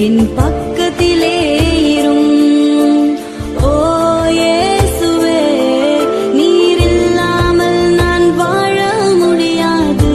என் பக்கத்திலே இரும். ஓ இயேசுவே, நீர் இல்லாமல் நான் வாழ முடியாது.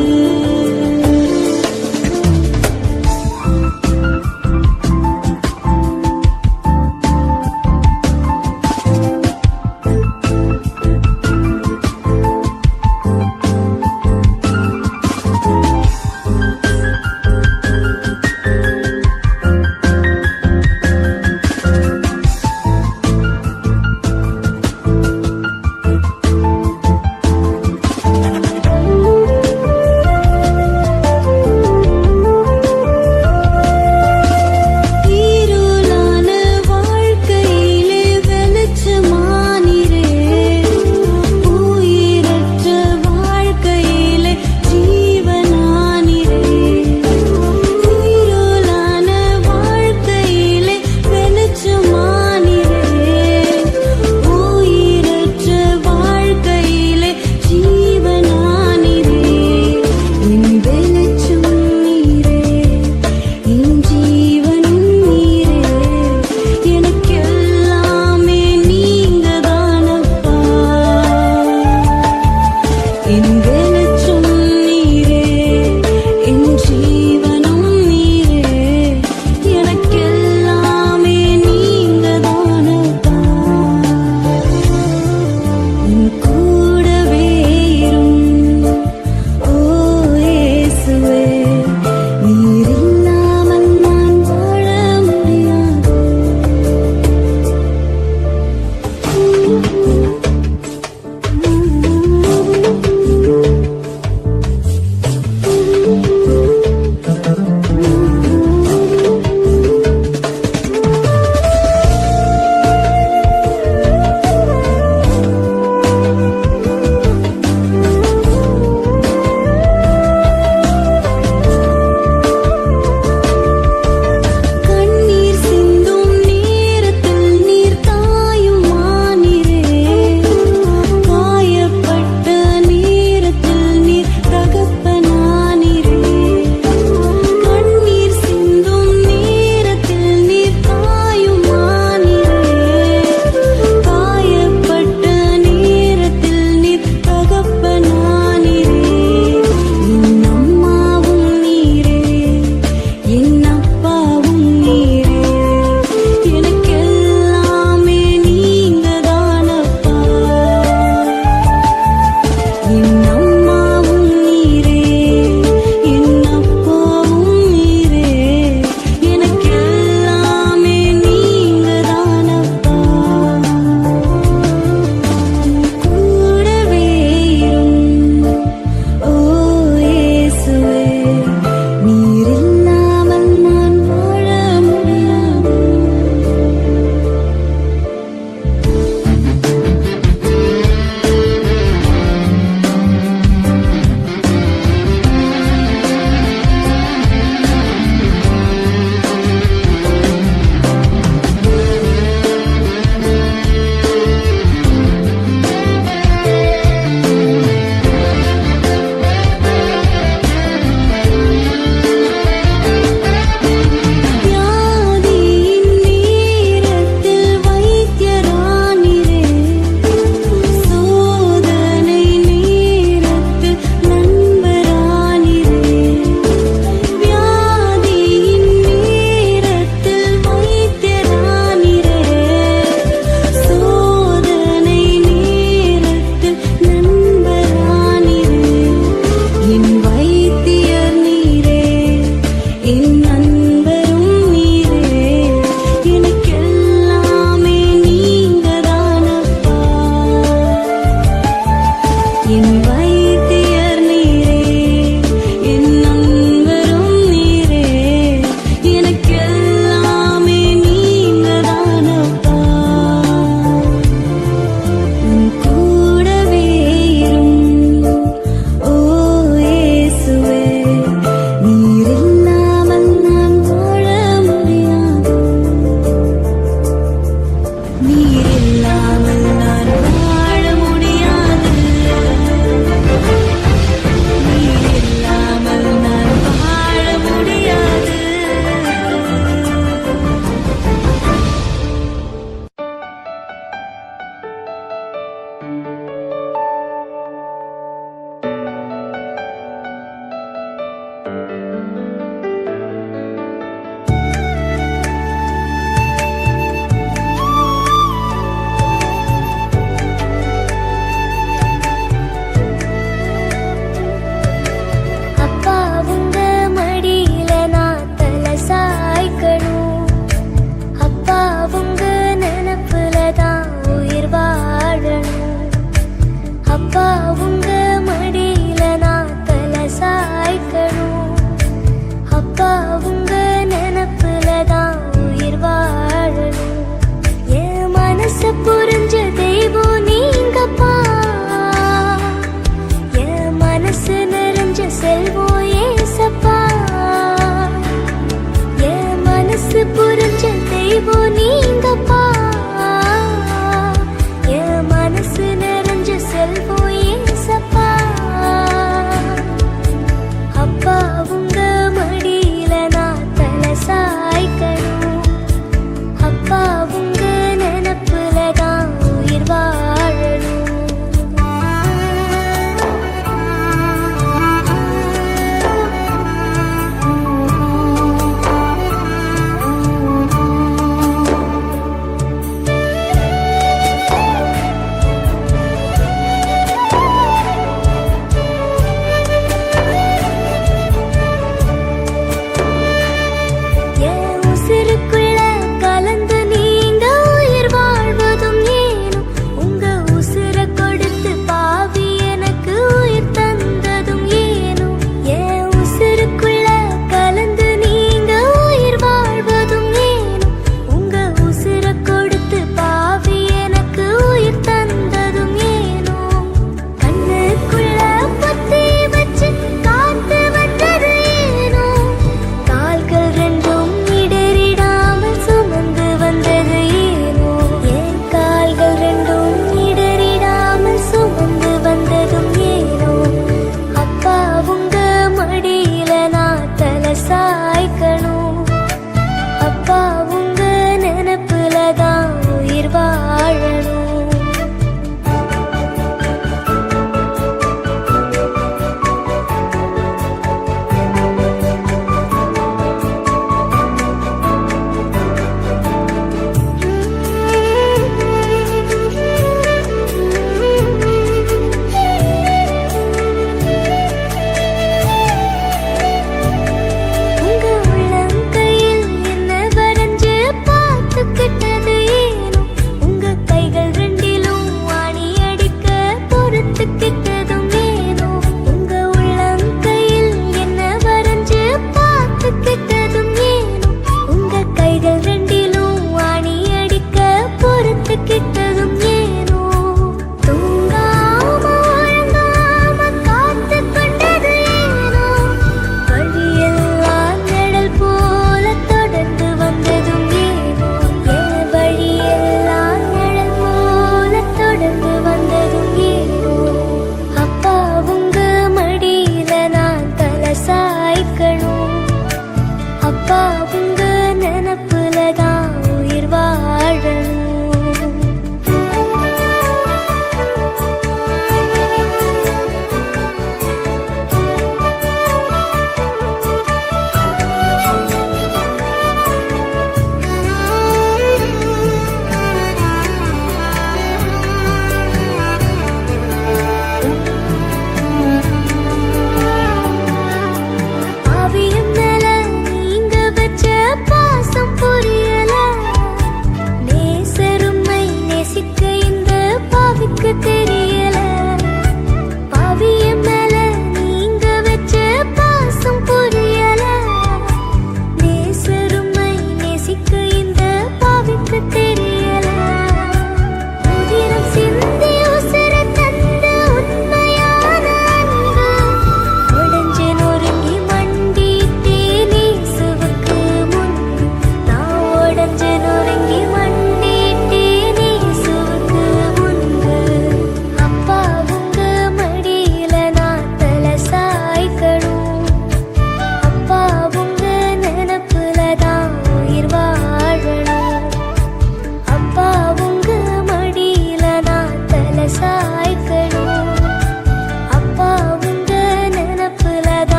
அப்பா உங்க நினப்புலதான் உயிர் வாழணும்.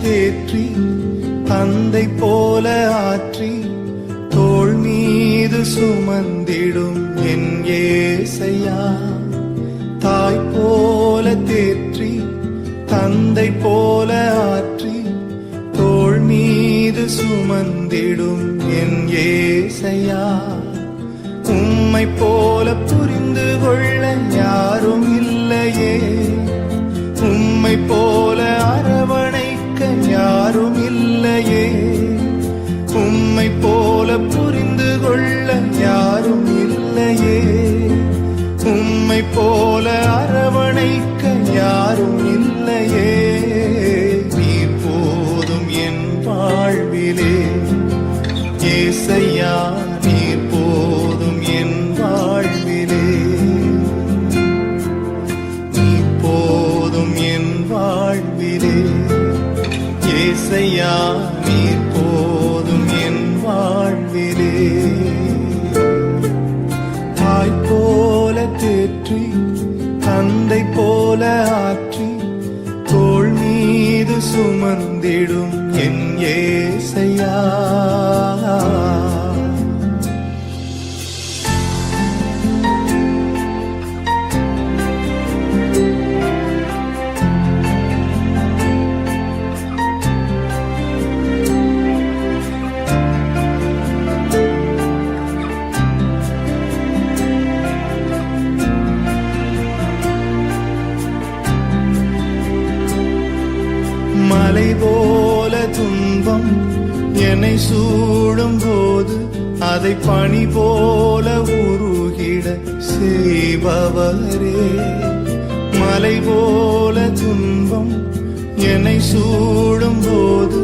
தேற்றி தந்தை போல ஆற்றி தோள் மீது சுமந்திடும் என் ஏசையா. தாய் போல தேற்றி தந்தை போல ஆற்றி தோள் மீது சுமந்திடும் என் ஏசையா. உம்மை போல புரிந்து கொள்ள யாரும் இல்லையே, உம்மை போல அரவணைக்க யாரும் இல்லையே, உம்மை போல புரிந்து கொள்ள யாரும் இல்லையே, உம்மை போல அரவணைக்க யாரும் இல்லையே. நீர் போதும் என் வாழ்விலே ஏசையா, நீர் போதும் என் வாழ்விலே, நீர் போதும் என் வாழ்விலே ஏசையா, நீர் போதும் என் வாழ்விலே. தாய் போல தேற்றி தந்தை போல ஆற்றி தோள் மீது சுமந்திடும் என் ஏசையா. மலை போல துன்பம் என்னை சூடும் போது அதை பனி போல உருகிட செய்பவரே. மலை போல துன்பம் என்னை சூடும் போது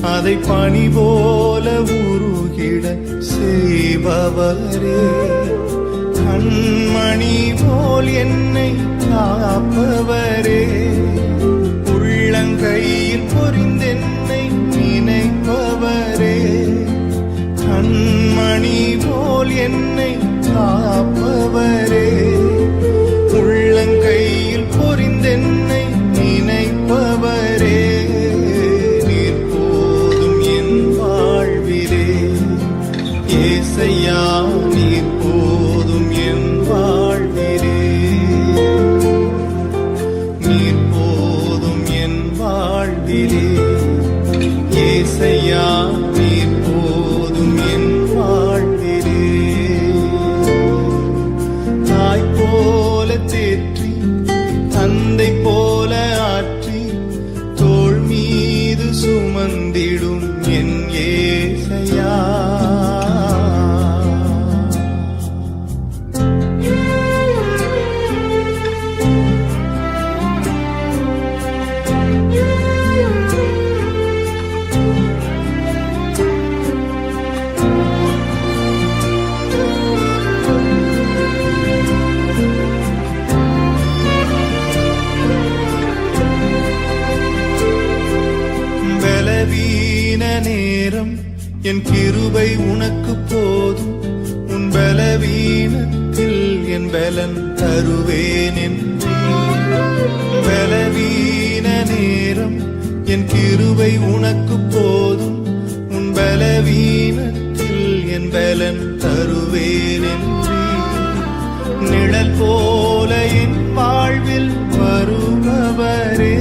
அதை பனி போல உருகிட செய்பவரே. கண்மணி போல் என்னை காப்பவரே, உள்ளங்கையில் பொறிந்தென்னை நினைப்பவரே. கண்மணி போல் என்னை காப்பவரே, உள்ளங்கையில் பொறிந்தென்னை நினைப்பவரே. நீர் போதும் என் வாழ்விலே ஏசையா, நீர் போதும் என் வாழ்விலே. நீர் போதும் என் வாழ்விலே ஏசையா, நீர் போதும் என் வாழ்விலே. தாய் போல தேற்றி தந்தை போல ஆற்றி தோள் மீது சுமந்திடும் என் ஏசையா. பலவீன நேரம் என் கிருபை உனக்கு போதும், உன் பலவீனத்தில் என் பலன் தருவேன் என்றீர். பலவீன நேரம் என் கிருபை உனக்கு போதும், உன் பலவீனத்தில் என் பலன் தருவேன் என்றீர். நிழல் போல என் வாழ்வில் வருபவரே,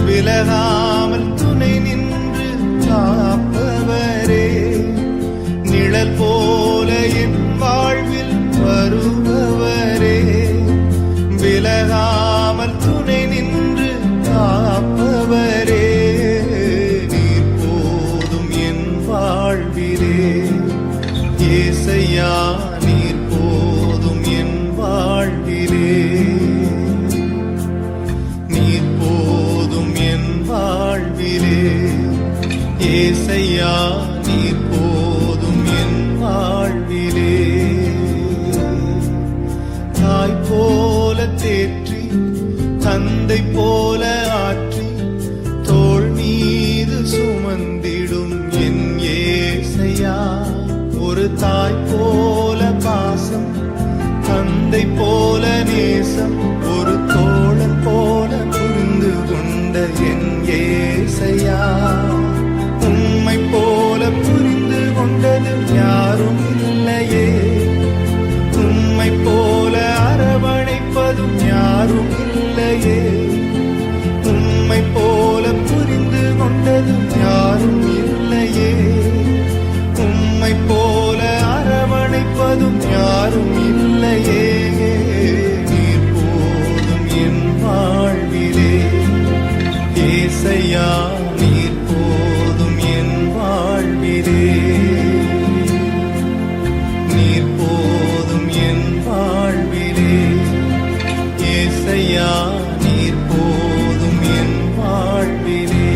விலகாமல் துணை நின்று காப்பவரே. நிழல் போல என் வாழ்வில் வருபவரே, விலகாமல் துணை நின்று காப்பவரே. நீர் போதும் என் வாழ்விலே ஏசையா, நீர் போதும் என் வாழ்விலே. நீர் போதும் என் வாழ்விலே ஏசையா, நீர் போதும் என் வாழ்விலே. தாய் போல தேற்றி தந்தை போல ஆற்றி தோள் மீது சுமந்திடும் என் ஏசையா. ஒரு தாய் போல பாசம், தந்தை போல நேசம், ஒரு தோழன் போல புரிந்து கொண்ட என் ஏசையா. உம்மை போல புரிந்து கொண்டது யாரும் இல்லையே, உம்மை போல அரவணைப்பதும் யாரும் இல்லையே. உம்மை போல புரிந்து கொண்டதும் யாரும் இல்லையே, உம்மை போல அரவணைப்பதும் யாரும் இல்லையே. நீர் போதும் என் வாழ்விலே ஏசையா, நீர் போதும் என் வாழ்விலே. நீர் போதும் என் வாழ்விலே ஏசையா, நீர் போதும் என் வாழ்விலே.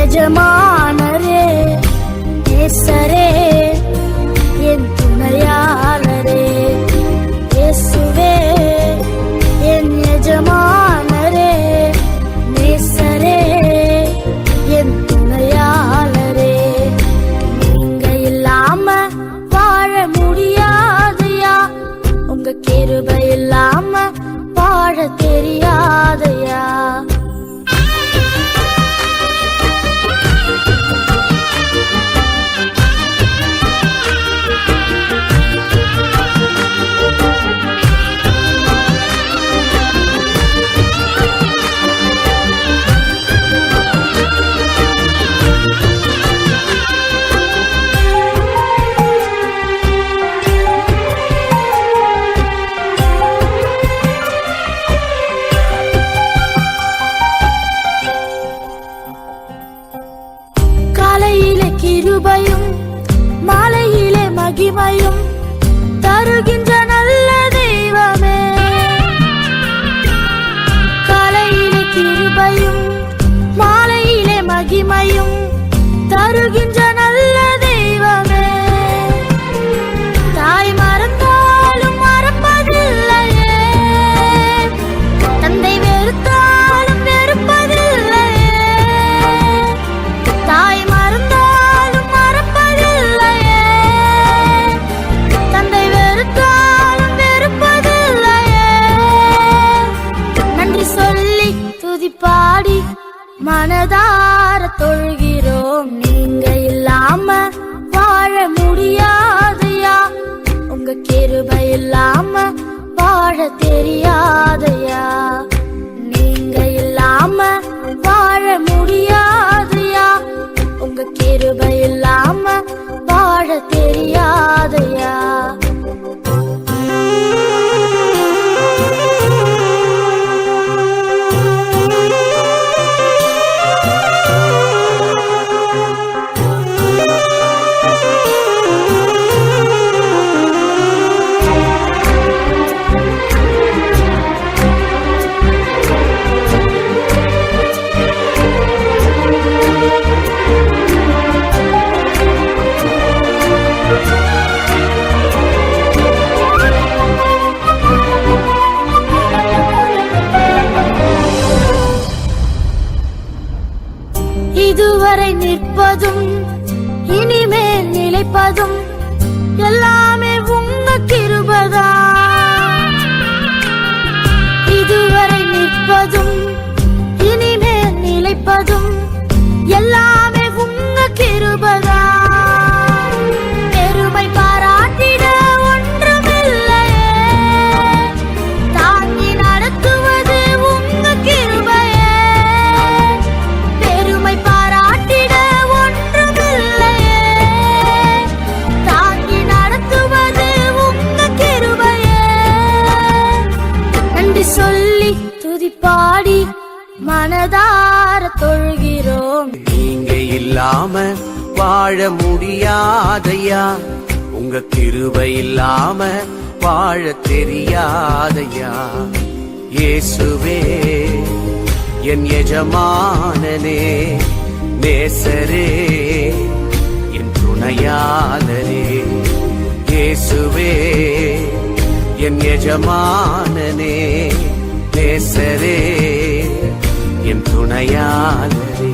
எஜமானரே நேசரே கிருபையும் மாலையிலே மகிமையும் தருகின்ற நல்ல தெய்வமே. காலையிலே கிருபையும் மாலையிலே மகிமையும் தருகின்ற நல்ல தெய்வமே. தாய் மறந்தாலும் மறப்பதில்லையே, தந்தை வெறுத்தாலும் வெறுப்பதில்லையே. தாய் மறந்தாலும் மறப்பதில்லையே, தந்தை வெறுத்தாலும் வெறுப்பதில்லையே. நன்றி சொல்லி துதிப்பாடி மனதார தொழுகிறோம். நீங்க இல்லாம வாழ முடியாதையா, உங்க கிருபை இல்லாம வாழ தெரியாதையா. நீங்க இல்லாம வாழ முடியாதையா, உங்க கிருபை இல்லாம வாழ தெரியாதையா. இதுவரை நிற்பதும் இனிமேல் நிலைப்பதும் எல்லாமே உங்க கிருபைதான். இதுவரை நிற்பதும் இனிமேல் நிலைப்பதும் எல்லாமே உங்க கிருபைதான். பெருமை பாராட்டிட ஒன்றுமில்லையே, தாங்கி நடத்துவது உங்க கிருபையே. பெருமை பாராட்டிட ஒன்றுமில்லையே, தாங்கி நடத்துவது உங்க கிருபையே. நன்றி சொல்லி துதிப்பாடி மனதார தொழுகிறோம். நீங்க இல்லாம வாழ முடியாதையா, உங்க கிருபை இல்லாம வாழ தெரியாதையா. இயேசுவே என் எஜமானனே, நேசரே என் துணையாளரே. இயேசுவே என் எஜமானனே, நேசரே என் துணையாளரே.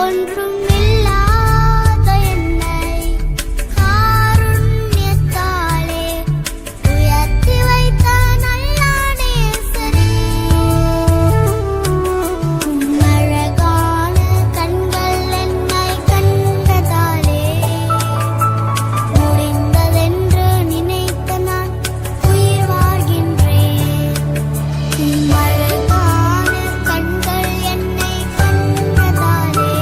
ஒன்றும் இல்லாத என்னை காருண்யத்தாலே உயர்த்தி வைத்த நல்ல நேசரே. அழகான கண்கள் என்னை கண்டதாலே முடிந்ததென்று நினைத்த நான் உயிர் வாழ்கின்றேன். அழகான கண்கள் என்னை கண்டதாலே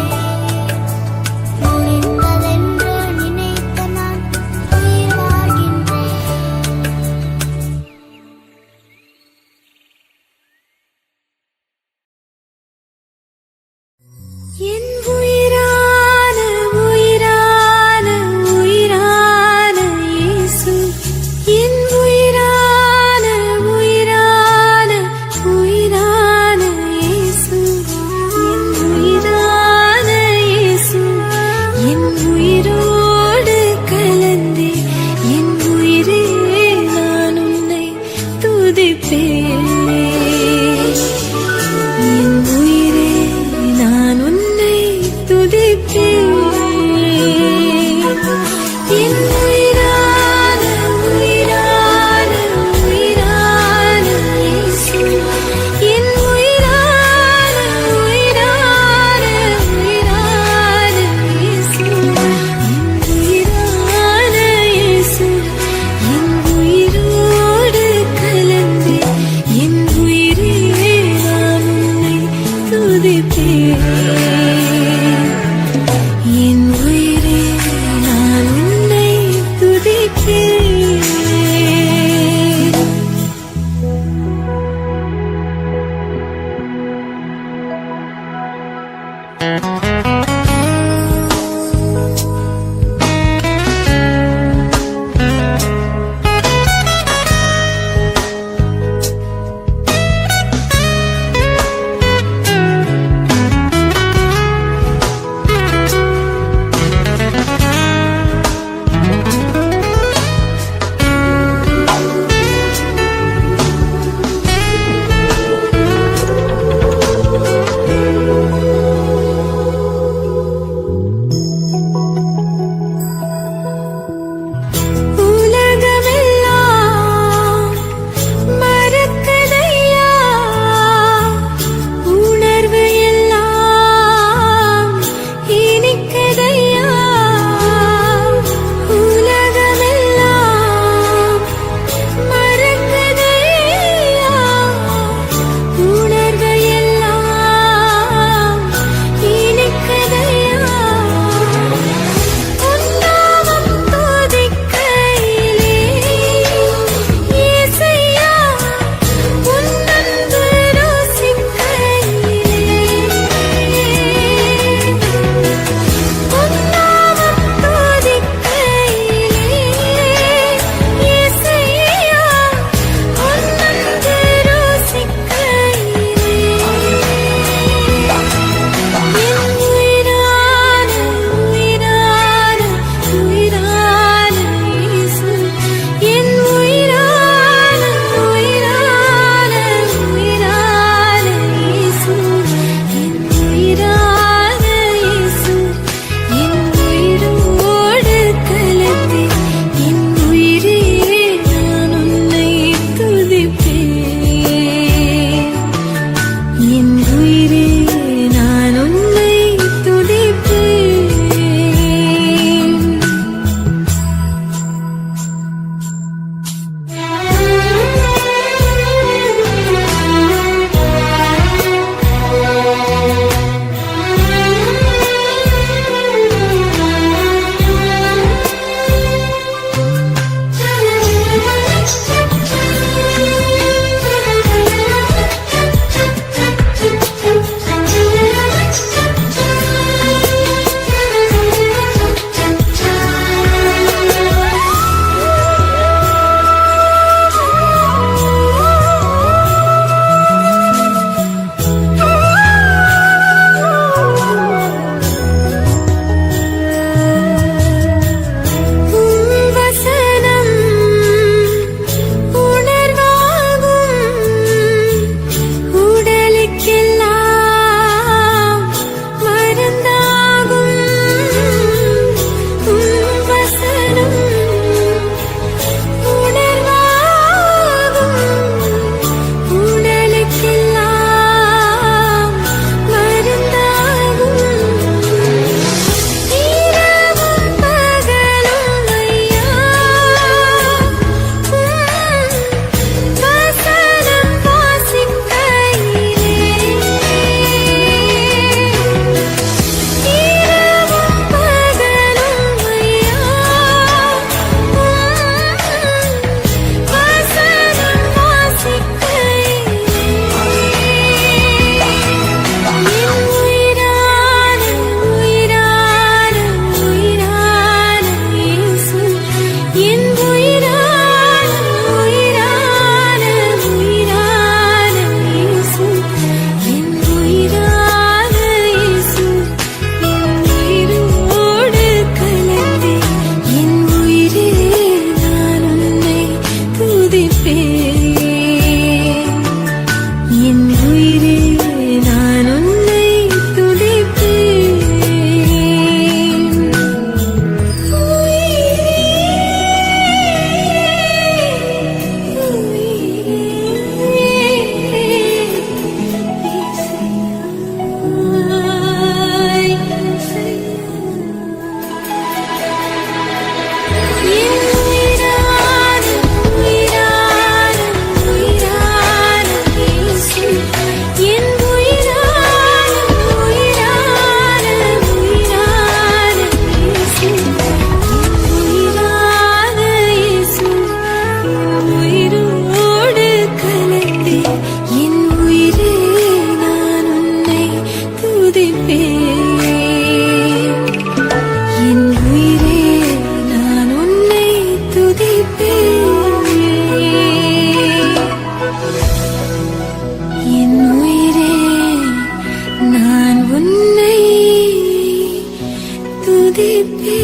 துதிப்பே.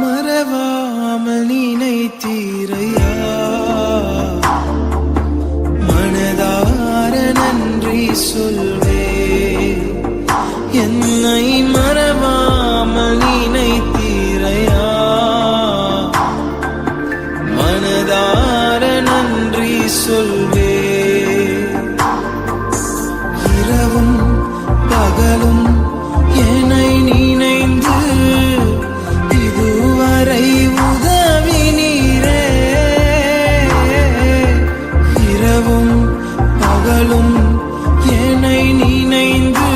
மறவாமல் நினைத்தீரையா, மனதார நன்றி சொல்வே. என்னை மறவாமல் நினைத்தீரையா, மனதார நன்றி சொல்வே. இரவும் பகலும் என்னை நினைந்து இதுவரை உதவினீரே. இரவும் பகலும் என்னை நினைந்து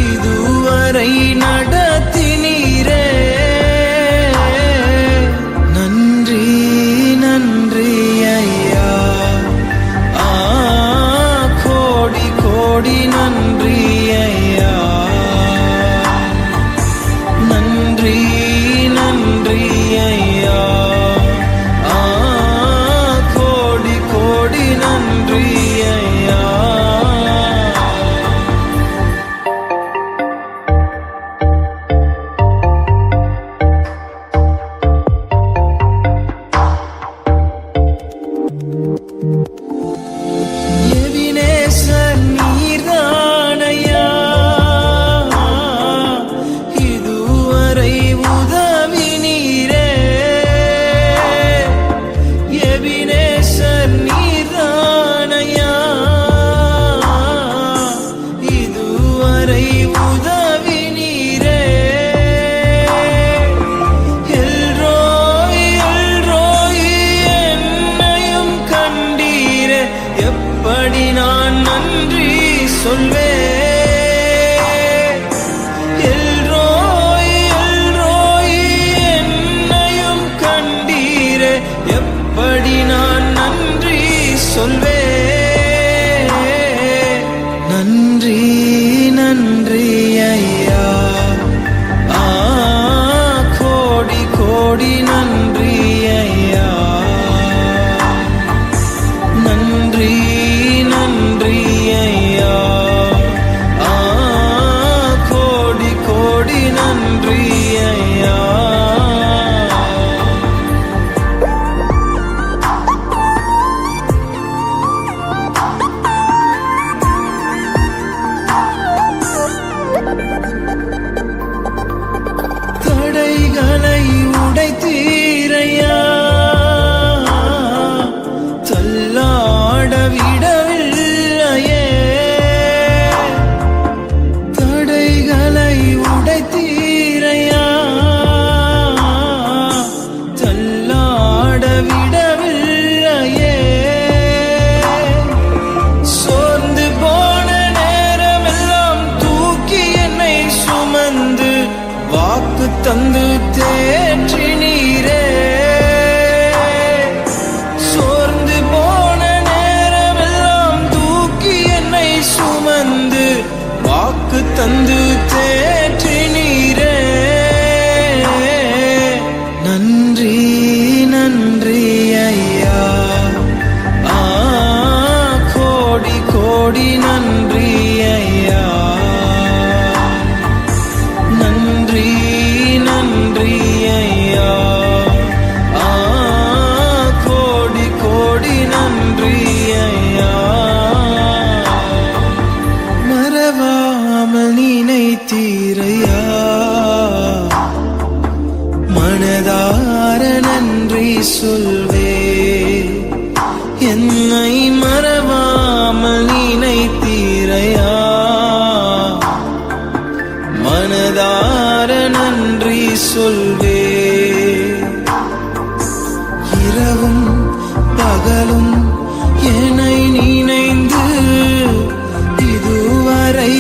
இதுவரை நடத்தினீரே. நன்றி நன்றி ஐயா, கோடி கோடி நன்றி ஐயா. நன்றி நன்றி ஐயா, கோடி கோடி நன்றி ஐயா. எபினேசர் நீர்தானையா, இதுவரை உதவினீரே. எபினேசர் நீர்தானையா, இதுவரை உதவினீரே. எல்ரோய் எல்ரோய் என்னையும் கண்டீரே. எப்படி நான் நன்றி சொல்வேன். எல்ரோய் எல்ரோய் என்னையும் கண்டீரே. எப்படி நான் நன்றி சொல்வேன். நன்றி நன்றி ஐயா, கோடி கோடி நன்றி ஐயா. நன்றி நன்றி ஐயா, கோடி கோடி நன்றி ஐயா. தடைகளை உடைத்தீரையா, தள்ளாட விடவில்லையே. தடைகளை உடைத்தீரையா, தள்ளாட விடவில்லையே. சோர்ந்து போன நேரமெல்லாம் தூக்கி என்னை சுமந்து வாக்கு தந்து தேற்றினீரே. சோர்ந்து போன நேரமெல்லாம் தூக்கி என்னை சுமந்து வாக்கு தந்து தேற்றினீரே. நன்றி நன்றி ஐயா, கோடி கோடி நன்றி ஐயா. நன்றி நன்றி ஐயா, கோடி கோடி நன்றி ஐயா. மறவாமல் நினைத்தீரையா, மனதார நன்றி சொல்வே. என்னை மறவாமல் நினைத்தீரையா, மனதார நன்றி சொல்வே. இரவும் பகலும் என்னை நினைந்து இதுவரை